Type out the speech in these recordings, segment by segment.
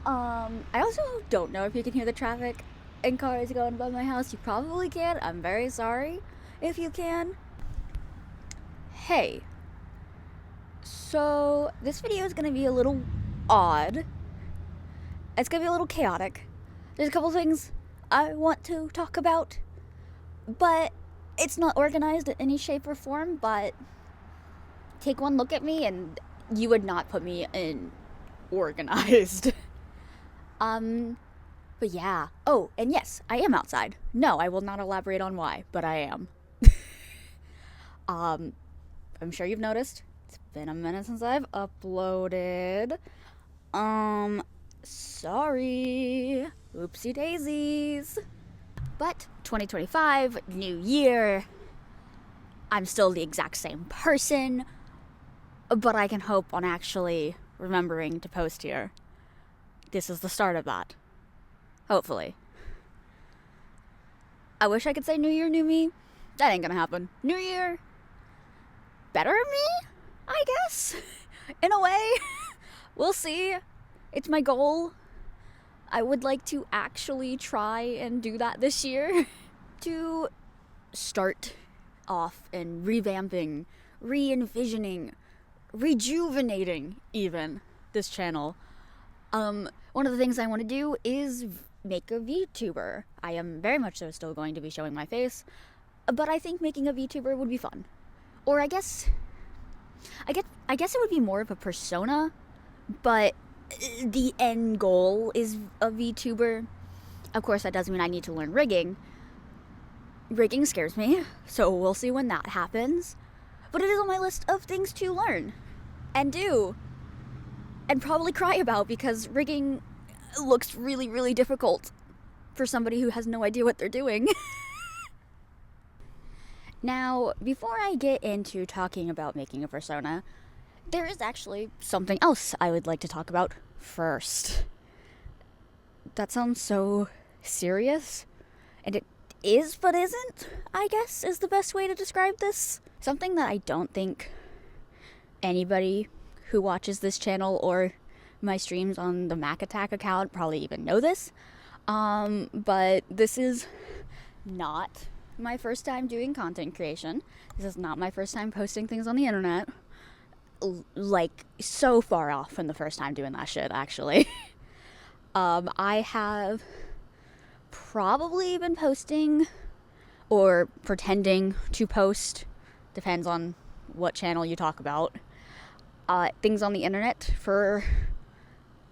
I also don't know if you can hear the traffic and cars going by my house. You probably can. I'm very sorry if you can. Hey, so this video is gonna be a little odd. It's gonna be a little chaotic. There's a couple things I want to talk about, but it's not organized in any shape or form. But take one look at me and you would not put me in organized. But yeah. Oh, and yes, I am outside. No, I will not elaborate on why, but I am. I'm sure you've noticed. It's been a minute since I've uploaded. Sorry. Oopsie daisies. But 2025, new year. I'm still the exact same person, but I can hope on actually remembering to post here. This is the start of that. Hopefully. I wish I could say New Year, New Me. That ain't gonna happen. New Year, better me, I guess. In a way. We'll see. It's my goal. I would like to actually try and do that this year. To start off and revamping, re-envisioning, rejuvenating even this channel. One of the things I want to do is make a VTuber. I am very much so still going to be showing my face, but I think making a VTuber would be fun. Or I guess it would be more of a persona, but the end goal is a VTuber. Of course, that doesn't mean I need to learn rigging. Rigging scares me, so we'll see when that happens. But it is on my list of things to learn and do and probably cry about, because rigging looks really, really difficult for somebody who has no idea what they're doing. Now, before I get into talking about making a persona, there is actually something else I would like to talk about first. That sounds so serious, and it is but isn't, I guess, is the best way to describe this. Something that I don't think anybody who watches this channel or my streams on the Mac Attack account probably even know this. But this is not my first time doing content creation. This is not my first time posting things on the internet. Like, so far off from the first time doing that shit, actually. I have probably been posting or pretending to post, depends on what channel you talk about, things on the internet for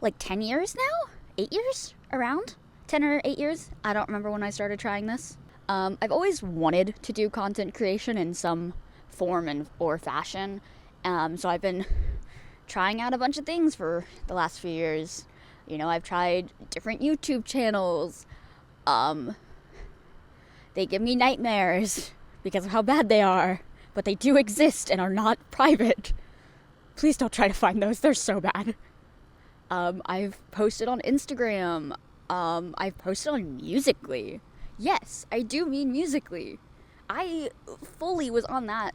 like 10 years now? 8 years? Around? 10 or 8 years? I don't remember when I started trying this. I've always wanted to do content creation in some form or fashion. So I've been trying out a bunch of things for the last few years. You know, I've tried different YouTube channels. They give me nightmares because of how bad they are, but they do exist and are not private. Please don't try to find those, they're so bad. I've posted on Instagram. I've posted on Musical.ly. Yes, I do mean Musical.ly. I fully was on that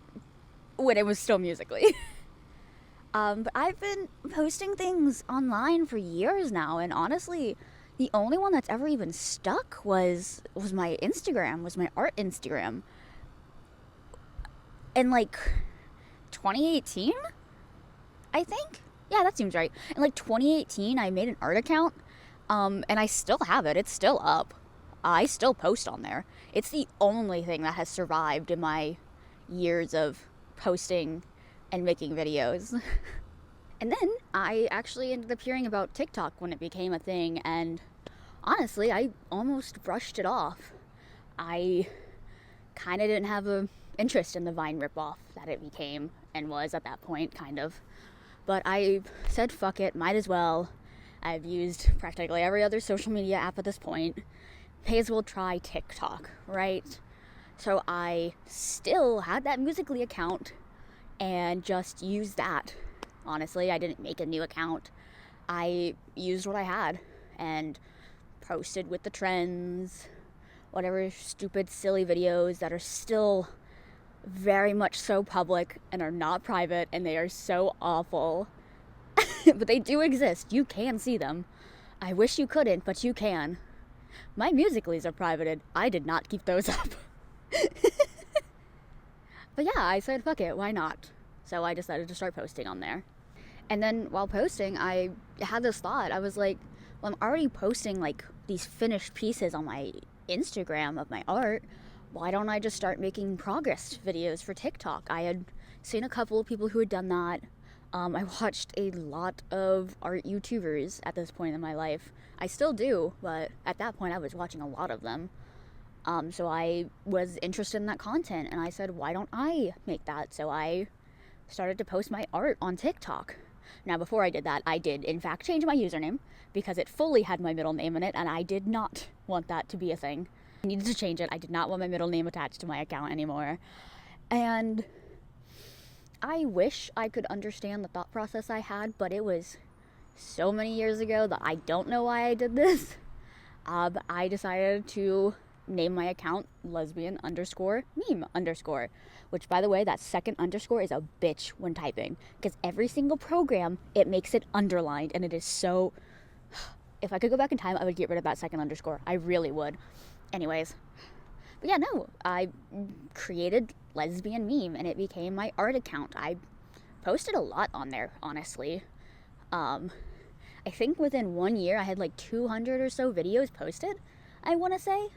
when it was still Musical.ly. But I've been posting things online for years now, and honestly, the only one that's ever even stuck was my Instagram, was my art Instagram. In like 2018, I think? Yeah, that seems right. In like 2018, I made an art account, and I still have it. It's still up. I still post on there. It's the only thing that has survived in my years of posting and making videos. And then I actually ended up hearing about TikTok when it became a thing, and honestly, I almost brushed it off. I kind of didn't have an interest in the Vine ripoff that it became and was at that point, kind of. But I said, fuck it, might as well. I've used practically every other social media app at this point. May as well try TikTok, right? So I still had that Musical.ly account and just used that. Honestly, I didn't make a new account. I used what I had and posted with the trends, whatever stupid, silly videos that are still very much so public and are not private, and they are so awful. But they do exist. You can see them. I wish you couldn't, but you can. My Musical.lys are privated. I did not keep those up. But yeah, I said, fuck it, why not? So I decided to start posting on there. And then while posting, I had this thought. I was like, well, I'm already posting like these finished pieces on my Instagram of my art. Why don't I just start making progress videos for TikTok? I had seen a couple of people who had done that. I watched a lot of art YouTubers at this point in my life. I still do, but at that point I was watching a lot of them. So I was interested in that content, and I said, why don't I make that? So I started to post my art on TikTok. Now, before I did that, I did, in fact, change my username because it fully had my middle name in it, and I did not want that to be a thing. I needed to change it. I did not want my middle name attached to my account anymore. And I wish I could understand the thought process I had, but it was so many years ago that I don't know why I did this. I decided to name my account lesbian_meme_, which, by the way, that second underscore is a bitch when typing, because every single program, it makes it underlined, and it is so... If I could go back in time, I would get rid of that second underscore. I really would. Anyways. But yeah, no, I created lesbian meme, and it became my art account. I posted a lot on there, honestly. I think within 1 year, I had like 200 or so videos posted, I want to say.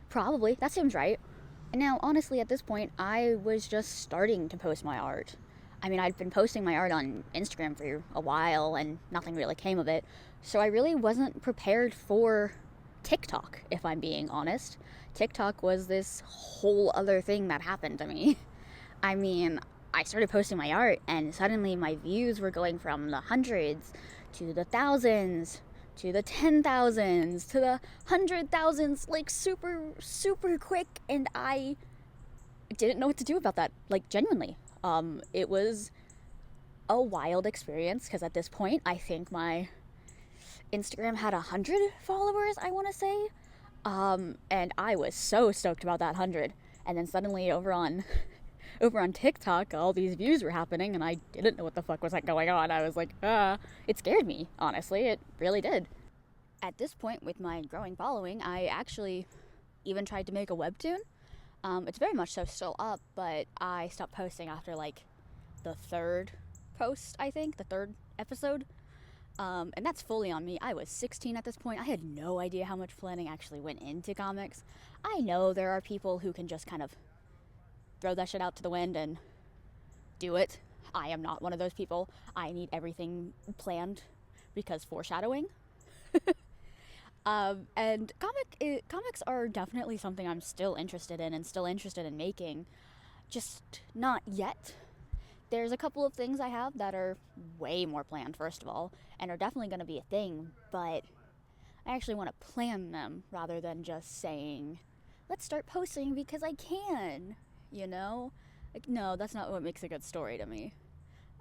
Probably. That seems right. And now, honestly, at this point, I was just starting to post my art. I mean, I'd been posting my art on Instagram for a while, and nothing really came of it. So I really wasn't prepared for TikTok, if I'm being honest. TikTok was this whole other thing that happened to me. I mean, I started posting my art, and suddenly my views were going from the hundreds to the thousands to the 10,000s to the 100,000s, like super, super quick, and I didn't know what to do about that, like genuinely. It was a wild experience, because at this point, I think my Instagram had 100 followers, I want to say, and I was so stoked about that 100, and then suddenly over on TikTok, all these views were happening, and I didn't know what the fuck was going on. I was like, it scared me, honestly. It really did. At this point, with my growing following, I actually even tried to make a webtoon. It's very much so still up, but I stopped posting after, like, the third post, I think, the third episode. And that's fully on me. I was 16 at this point. I had no idea how much planning actually went into comics. I know there are people who can just kind of throw that shit out to the wind and do it. I am not one of those people. I need everything planned, because foreshadowing. And comics are definitely something I'm still interested in, and still interested in making. Just not yet. There's a couple of things I have that are way more planned, first of all, and are definitely going to be a thing, but I actually want to plan them rather than just saying, let's start posting because I can. You know? Like, no, that's not what makes a good story to me.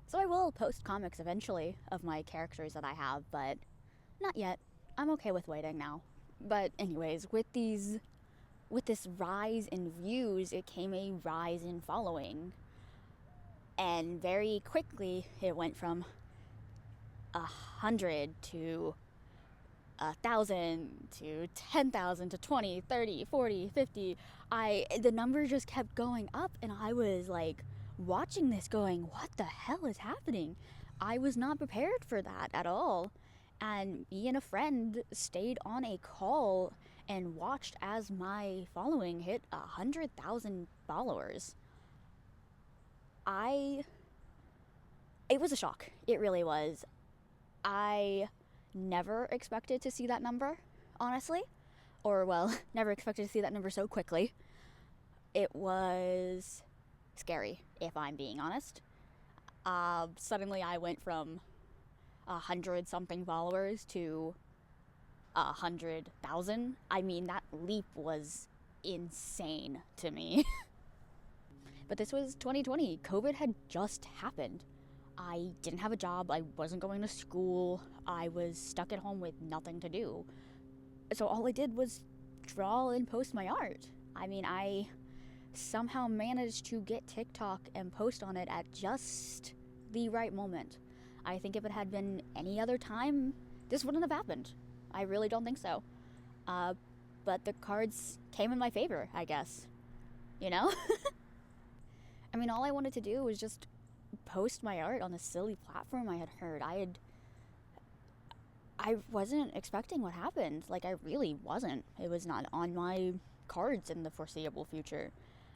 So I will post comics eventually of my characters that I have, but not yet. I'm okay with waiting now. But anyways, with this rise in views, it came a rise in following. And very quickly, it went from 100 to 1,000 to 10,000 to 20, 30, 40, 50. The number just kept going up, and I was like watching this going, what the hell is happening? I was not prepared for that at all. And me and a friend stayed on a call and watched as my following hit 100,000 followers. It was a shock. It really was. I never expected to see that number, honestly. Or, well, never expected to see that number so quickly. It was scary, if I'm being honest. Suddenly I went from 100-something followers to 100,000. I mean, that leap was insane to me. But this was 2020. COVID had just happened. I didn't have a job. I wasn't going to school. I was stuck at home with nothing to do. So all I did was draw and post my art. I mean, I somehow managed to get TikTok and post on it at just the right moment. I think if it had been any other time, this wouldn't have happened. I really don't think so. But the cards came in my favor, I guess. You know? I mean, all I wanted to do was just post my art on this silly platform I had heard. I wasn't expecting what happened. Like, I really wasn't. It was not on my cards in the foreseeable future.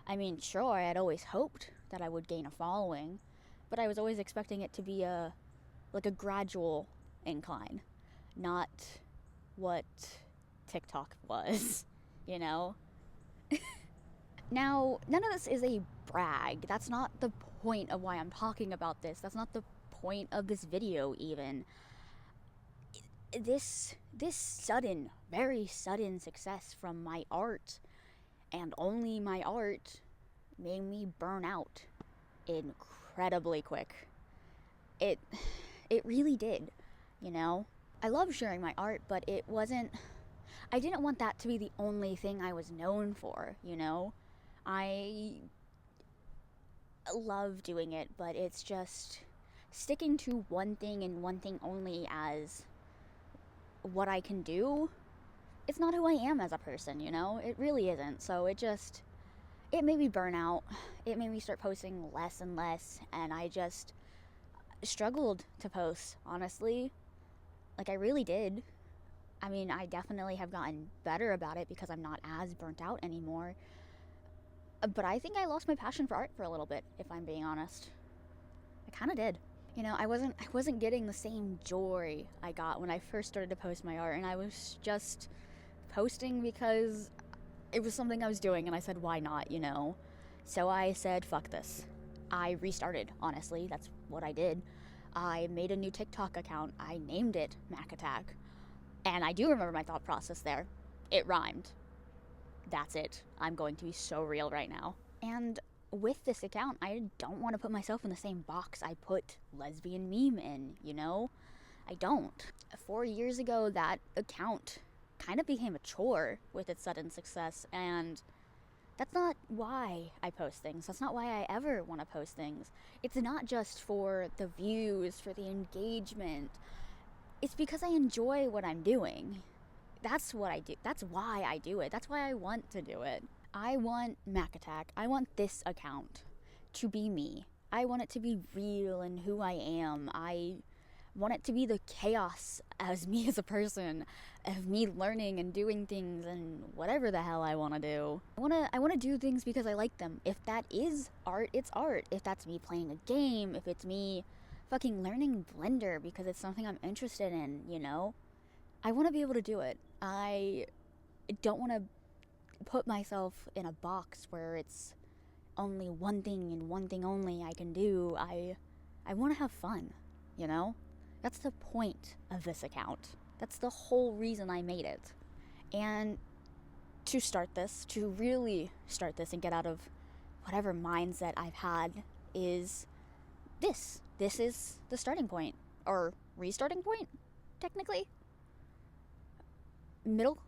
I mean, sure, I had always hoped that I would gain a following, but I was always expecting it to be a gradual incline, not what TikTok was, you know? Now, none of this is a brag. That's not the point of why I'm talking about this. That's not the point of this video, even. This sudden, very sudden success from my art, and only my art, made me burn out incredibly quick. It really did, you know? I love sharing my art, but I didn't want that to be the only thing I was known for, you know? I love doing it, but it's just sticking to one thing and one thing only as what I can do. It's not who I am as a person, you know? It really isn't. So it made me burn out. It made me start posting less and less, and I just struggled to post, honestly. Like, I really did. I mean, I definitely have gotten better about it because I'm not as burnt out anymore. But I think I lost my passion for art for a little bit, if I'm being honest. I kind of did. You know, I wasn't getting the same joy I got when I first started to post my art, and I was just posting because it was something I was doing, and I said, why not, you know? So I said, fuck this. I restarted, honestly. That's what I did. I made a new TikTok account. I named it Mac Attack. And I do remember my thought process there. It rhymed. That's it. I'm going to be so real right now. And with this account, I don't want to put myself in the same box I put lesbian meme in, you know? I don't. 4 years ago, that account kind of became a chore with its sudden success, and that's not why I post things. That's not why I ever want to post things. It's not just for the views, for the engagement. It's because I enjoy what I'm doing. That's what I do. That's why I do it. That's why I want to do it. I want Mac Attack. I want this account to be me. I want it to be real and who I am. I want it to be the chaos as me as a person, of me learning and doing things and whatever the hell I want to do. I want to do things because I like them. If that is art, it's art. If that's me playing a game, if it's me fucking learning Blender because it's something I'm interested in, you know? I want to be able to do it. I don't want to put myself in a box where it's only one thing and one thing only I can do. I want to have fun, you know? That's the point of this account. That's the whole reason I made it. And to really start this and get out of whatever mindset I've had, is this. This is the starting point. Or restarting point, technically. Middle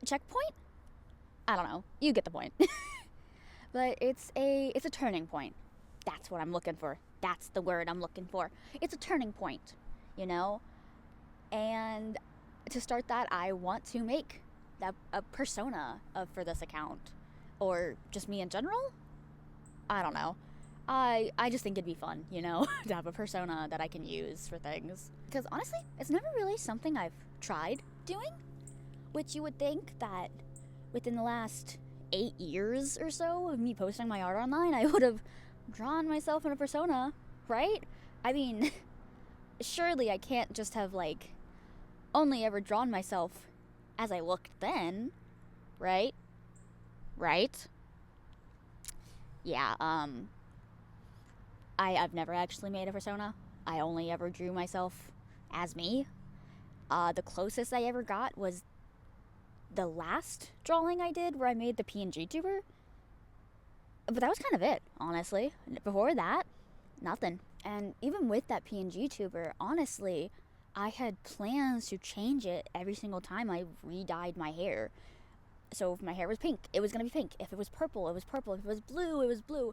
checkpoint? I don't know. You get the point. But it's a turning point. That's what I'm looking for. That's the word I'm looking for. It's a turning point, you know? And to start that, I want to make a persona for this account. Or just me in general? I don't know. I just think it'd be fun, you know, to have a persona that I can use for things. Because honestly, it's never really something I've tried doing. Which you would think that within the last 8 years or so of me posting my art online, I would have drawn myself in a persona, right? I mean, surely I can't just have, like, only ever drawn myself as I looked then, right? Right? Yeah, I've never actually made a persona. I only ever drew myself as me. The closest I ever got was the last drawing I did where I made the PNG tuber. But that was kind of it, honestly. Before that, nothing. And even with that PNG tuber, honestly, I had plans to change it every single time I re-dyed my hair. So if my hair was pink, it was going to be pink. If it was purple, it was purple. If it was blue, it was blue.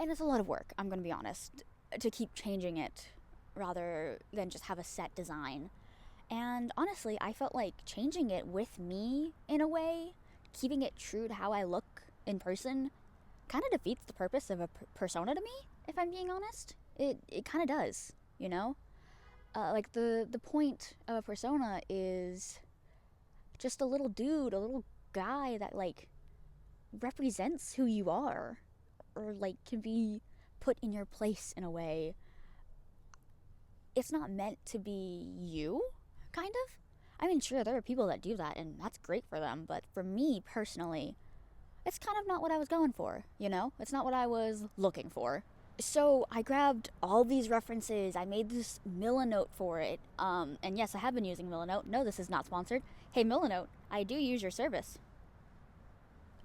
And it's a lot of work, I'm going to be honest, to keep changing it rather than just have a set design. And honestly, I felt like changing it with me in a way, keeping it true to how I look in person, kind of defeats the purpose of a persona to me, if I'm being honest. It kind of does, you know? Like the point of a persona is just a little dude, a little guy that like represents who you are, or like can be put in your place in a way. It's not meant to be you, kind of. I mean, sure, there are people that do that, and that's great for them, but for me personally, it's kind of not what I was going for, you know? It's not what I was looking for. So I grabbed all these references. I made this Milanote for it. And yes, I have been using Milanote. No, this is not sponsored. Hey, Milanote, I do use your service.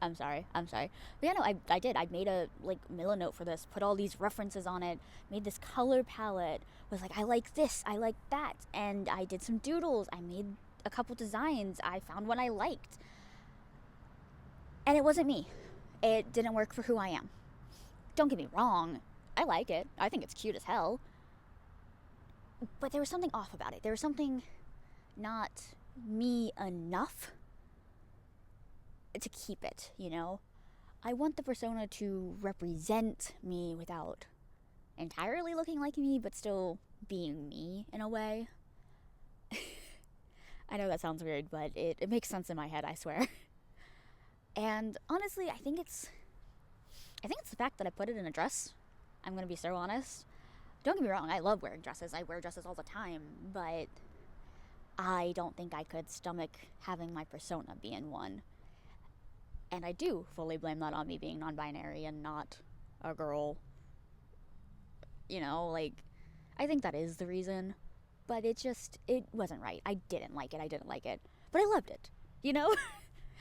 I'm sorry. But yeah, no, I did. I made a, like, Milanote for this. Put all these references on it. Made this color palette. Was like, I like this. I like that. And I did some doodles. I made a couple designs. I found one I liked. And it wasn't me. It didn't work for who I am. Don't get me wrong. I like it. I think it's cute as hell. But there was something off about it. There was something not me enough to keep it, you know? I want the persona to represent me without entirely looking like me, but still being me in a way. I know that sounds weird, but it makes sense in my head, I swear. And honestly, I think it's the fact that I put it in a dress. I'm gonna be so honest. Don't get me wrong, I love wearing dresses. I wear dresses all the time, but I don't think I could stomach having my persona be in one. And I do fully blame that on me being non-binary and not a girl. You know, like, I think that is the reason. But it wasn't right. I didn't like it. But I loved it, you know?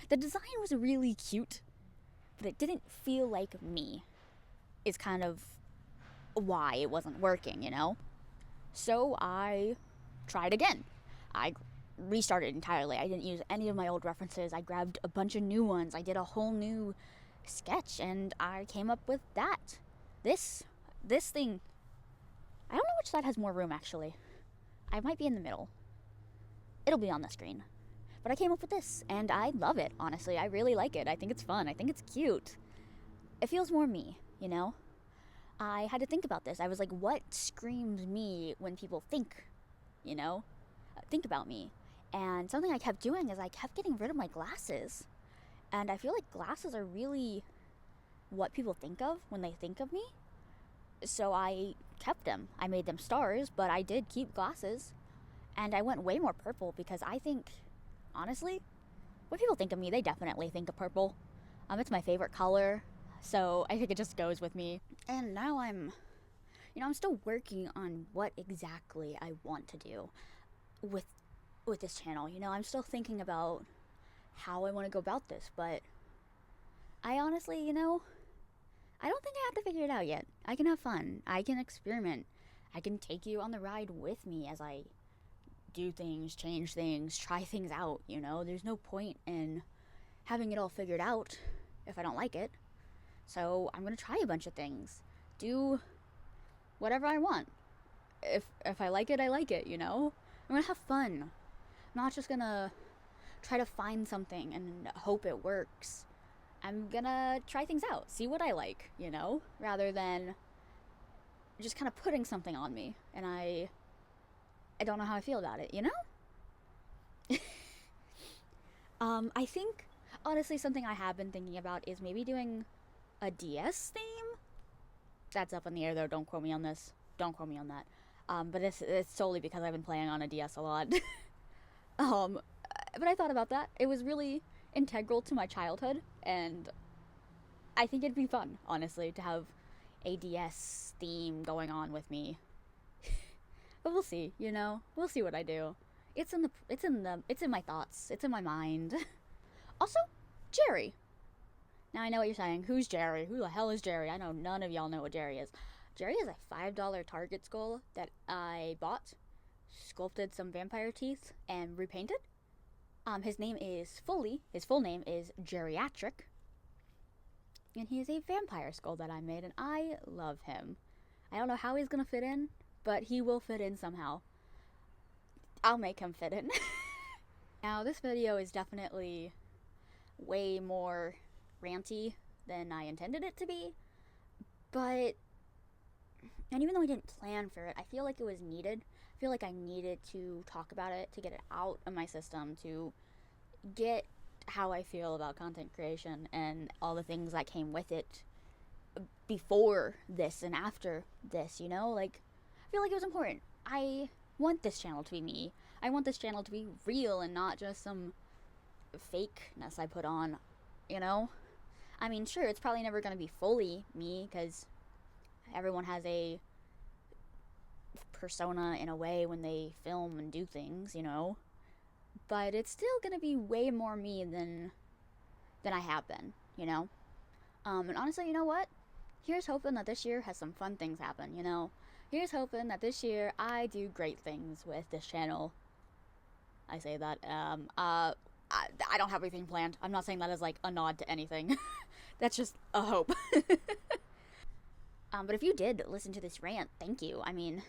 The design was really cute, but it didn't feel like me. Is kind of why it wasn't working, you know? So I tried again. I restarted entirely. I didn't use any of my old references. I grabbed a bunch of new ones. I did a whole new sketch, and I came up with that. This thing. I don't know which side has more room, actually. I might be in the middle. It'll be on the screen. But I came up with this, and I love it, honestly. I really like it. I think it's fun. I think it's cute. It feels more me, you know? I had to think about this. I was like, what screams me when people think, you know? Think about me. And something I kept doing is I kept getting rid of my glasses. And I feel like glasses are really what people think of when they think of me. So I kept them. I made them stars, but I did keep glasses. And I went way more purple because I think, honestly, when people think of me, they definitely think of purple. It's my favorite color. So I think it just goes with me. And now I'm still working on what exactly I want to do with this channel. You know, I'm still thinking about how I want to go about this, but I honestly, I don't think I have to figure it out yet. I can have fun. I can experiment. I can take you on the ride with me as I do things, change things, try things out, you know? There's no point in having it all figured out if I don't like it. So I'm gonna try a bunch of things. Do whatever I want. If I like it, I like it, you know? I'm gonna have fun. I'm not just gonna try to find something and hope it works. I'm gonna try things out, see what I like, you know? Rather than just kind of putting something on me and I don't know how I feel about it, you know? I think, honestly, something I have been thinking about is maybe doing a DS theme? That's up in the air, though. Don't quote me on this. Don't quote me on that. But it's solely because I've been playing on a DS a lot. But I thought about that. It was really integral to my childhood, and I think it'd be fun, honestly, to have a DS theme going on with me. But we'll see, you know? We'll see what I do. It's in my thoughts. It's in my mind. Also, Jerry. Now I know what you're saying. Who's Jerry? Who the hell is Jerry? I know none of y'all know what Jerry is. Jerry is a $5 Target skull that I bought, sculpted some vampire teeth, and repainted. His full name is Geriatric. And he is a vampire skull that I made, and I love him. I don't know how he's gonna fit in, but he will fit in somehow. I'll make him fit in. Now, this video is definitely way more ranty than I intended it to be, but, and even though I didn't plan for it, I feel like it was needed. I feel like I needed to talk about it, to get it out of my system, to get how I feel about content creation and all the things that came with it before this and after this, you know? Like, I feel like it was important. I want this channel to be me. I want this channel to be real and not just some fakeness I put on, you know? I mean, sure, it's probably never going to be fully me, because everyone has a persona in a way when they film and do things, you know? But it's still going to be way more me than I have been, you know? And honestly, you know what? Here's hoping that this year has some fun things happen, you know? Here's hoping that this year I do great things with this channel. I say that, I don't have anything planned. I'm not saying that as, like, a nod to anything. That's just a hope. But if you did listen to this rant, thank you. I mean,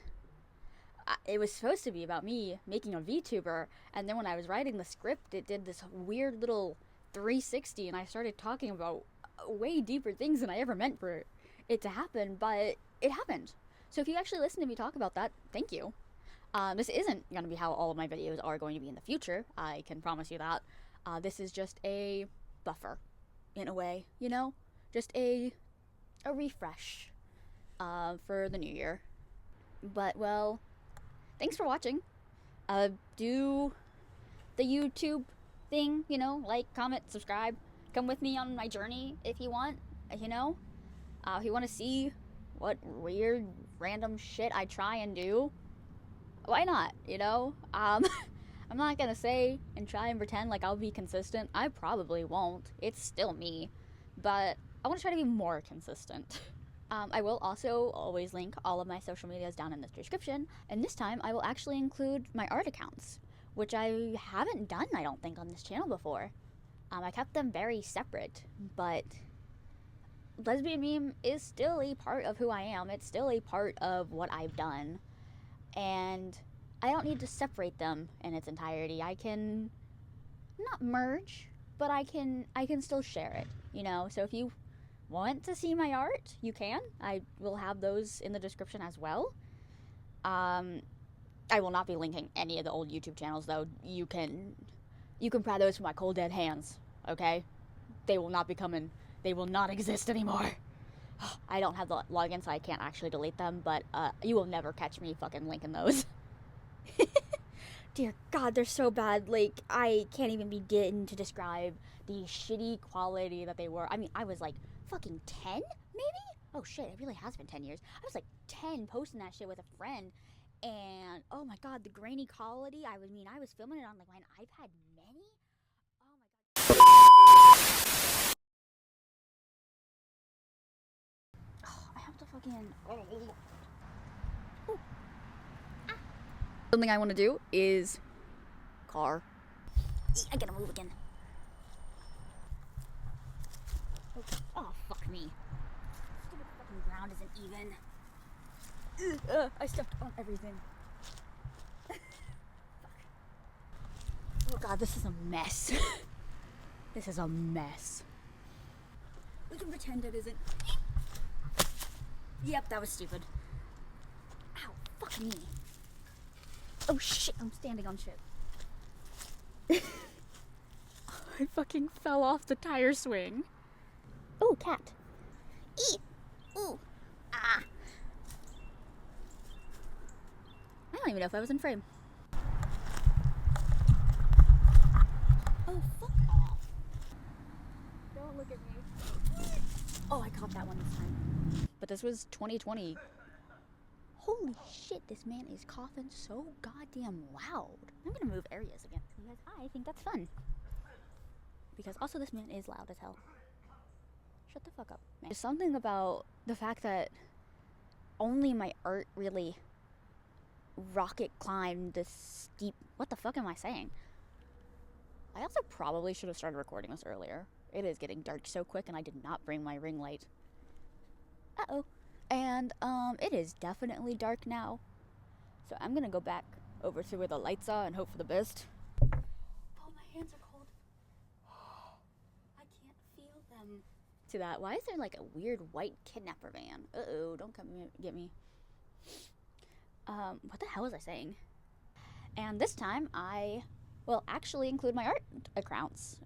it was supposed to be about me making a VTuber, and then when I was writing the script, it did this weird little 360, and I started talking about way deeper things than I ever meant for it to happen, but it happened. So if you actually listen to me talk about that, thank you. This isn't going to be how all of my videos are going to be in the future, I can promise you that. This is just a buffer, in a way, you know? Just a refresh for the new year. But, well, thanks for watching. Do the YouTube thing, you know? Like, comment, subscribe. Come with me on my journey if you want, you know? If you want to see what weird, random shit I try and do, why not, you know? I'm not gonna say and try and pretend like I'll be consistent. I probably won't. It's still me. But I want to try to be more consistent. I will also always link all of my social medias down in the description. And this time, I will actually include my art accounts, which I haven't done, I don't think, on this channel before. I kept them very separate, but lesbian meme is still a part of who I am. It's still a part of what I've done. And I don't need to separate them in its entirety. I can not merge, but I can still share it, you know? So if you want to see my art, you can. I will have those in the description as well. I will not be linking any of the old YouTube channels, though. You can pry those from my cold dead hands, okay? They will not be coming. They will not exist anymore. I don't have the login, so I can't actually delete them, but you will never catch me fucking linking those. Dear God, they're so bad. Like, I can't even begin to describe the shitty quality that they were. I mean, I was like fucking 10, maybe? Oh shit, it really has been 10 years. I was like 10 posting that shit with a friend, and oh my God, the grainy quality. I was filming it on like my iPad Mini. Oh my God. Oh, I have to fucking. Ooh. Ah. Something I want to do is car. I gotta move again. Okay. Oh, fuck me. Stupid fucking ground isn't even. I stepped on everything. Fuck. Oh God, this is a mess. This is a mess. We can pretend it isn't. Yep, that was stupid. Ow, fuck me. Oh shit, I'm standing on shit. I fucking fell off the tire swing. Ooh, cat. Eat. Ooh. Ah. I don't even know if I was in frame. Oh, fuck off. Don't look at me. Oh, I caught that one this time. But this was 2020. Holy shit, this man is coughing so goddamn loud. I'm gonna move areas again because I think that's fun. Because also this man is loud as hell. Shut the fuck up, man. There's something about the fact that only my art really rocket climbed this steep... What the fuck am I saying? I also probably should have started recording this earlier. It is getting dark so quick and I did not bring my ring light. Uh-oh. And, it is definitely dark now. So I'm gonna go back over to where the lights are and hope for the best. Oh, my hands are cold. I can't feel them. To that, why is there like a weird white kidnapper van? Uh-oh, don't come get me. What the hell was I saying? And this time I will actually include my art accounts.